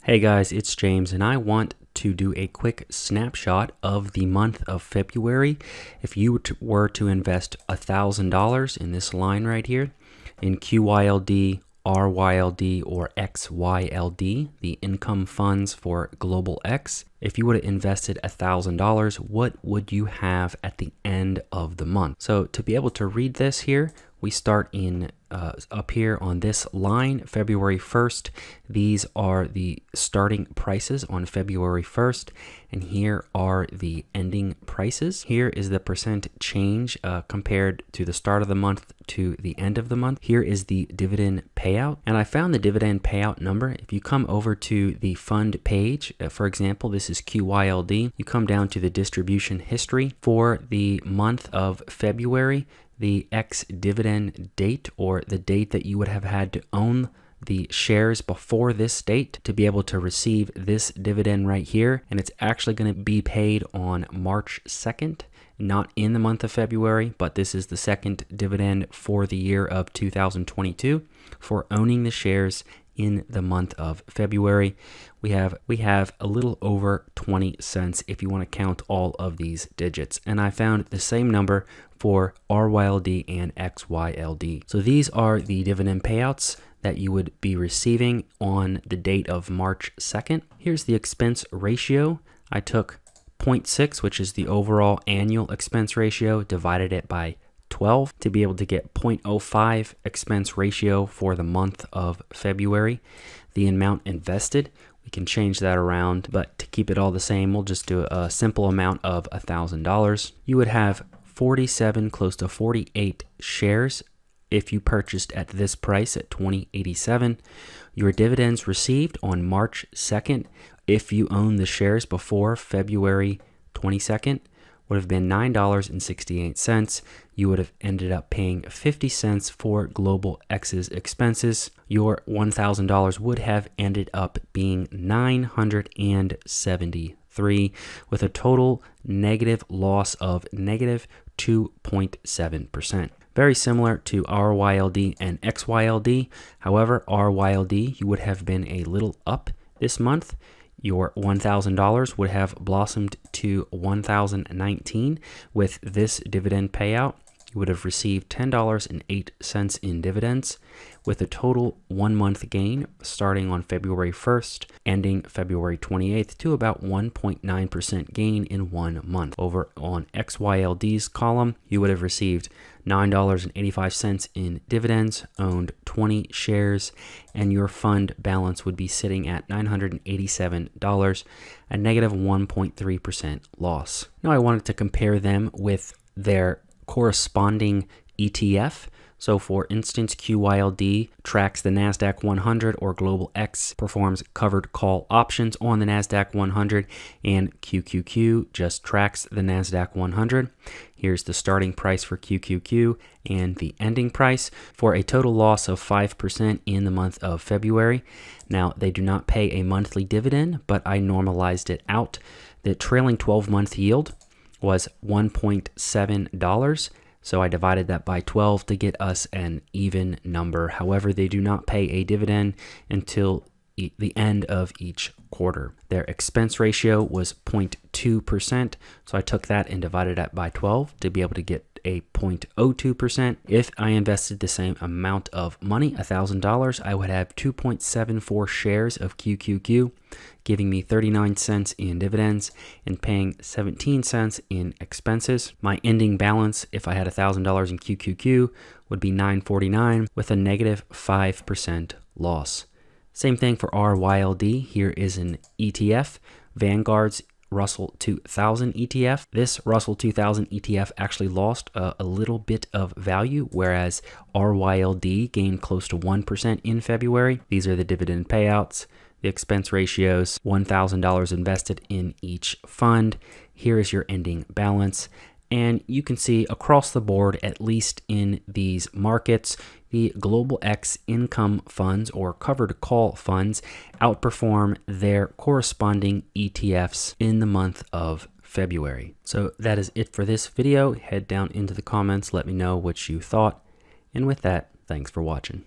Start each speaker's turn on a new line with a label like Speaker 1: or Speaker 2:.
Speaker 1: Hey guys, it's James and I want to do a quick snapshot of the month of February. If you were to invest $1,000 in this line right here in QYLD, RYLD, or XYLD, the income funds for Global X, if you would have invested $1,000, what would you have at the end of the month? So to be able to read this here, we start in up here on this line, February 1st. These are the starting prices on February 1st, and here are the ending prices. Here is the percent change compared to the start of the month to the end of the month. Here is the dividend payout, and I found the dividend payout number. If you come over to the fund page, for example, this is QYLD, you come down to the distribution history for the month of February. The ex-dividend date, or the date that you would have had to own the shares before this date to be able to receive this dividend right here. And it's actually going to be paid on March 2nd, not in the month of February, but this is the second dividend for the year of 2022 for owning the shares in the month of February. We have a little over 20 cents if you want to count all of these digits. And I found the same number for RYLD and XYLD. So these are the dividend payouts that you would be receiving on the date of March 2nd. Here's the expense ratio. I took 0.6, which is the overall annual expense ratio, divided it by 12 to be able to get 0.05 expense ratio for the month of February. The amount invested, we can change that around, but to keep it all the same, we'll just do a simple amount of $1,000. You would have 47, close to 48 shares if you purchased at this price at $20.87. Your dividends received on March 2nd, if you own the shares before February 22nd, would have been $9.68. You would have ended up paying 50 cents for Global X's expenses. Your $1,000 would have ended up being $973, with a total negative loss of negative 2.7%. Very similar to RYLD and XYLD. However, RYLD, you would have been a little up this month. Your $1,000 would have blossomed to $1,019 with this dividend payout. You would have received $10.08 in dividends, with a total 1 month gain starting on February 1st, ending February 28th, to about 1.9% gain in 1 month. Over on XYLD's column, you would have received $9.85 in dividends, owned 20 shares, and your fund balance would be sitting at $987, a negative 1.3% loss. Now I wanted to compare them with their corresponding ETF. So for instance, QYLD tracks the NASDAQ 100, or Global X performs covered call options on the NASDAQ 100, and QQQ just tracks the NASDAQ 100. Here's the starting price for QQQ and the ending price, for a total loss of 5% in the month of February. Now, they do not pay a monthly dividend, but I normalized it out. The trailing 12-month yield was $1.7. So I divided that by 12 to get us an even number. However, they do not pay a dividend until the end of each quarter. Their expense ratio was 0.2%. So I took that and divided that by 12 to be able to get a 0.02%. If I invested the same amount of money, $1,000, I would have 2.74 shares of QQQ, giving me 39 cents in dividends and paying 17 cents in expenses. My ending balance, if I had $1,000 in QQQ, would be $949, with a negative 5% loss. Same thing for RYLD. Here is an ETF, Vanguard's Russell 2000 ETF. This Russell 2000 ETF actually lost a little bit of value, whereas RYLD gained close to 1% in February. These are the dividend payouts, the expense ratios, $1,000 invested in each fund. Here is your ending balance. And you can see across the board, at least in these markets, the Global X income funds, or covered call funds, outperform their corresponding ETFs in the month of February. So that is it for this video. Head down into the comments, let me know what you thought. And with that, thanks for watching.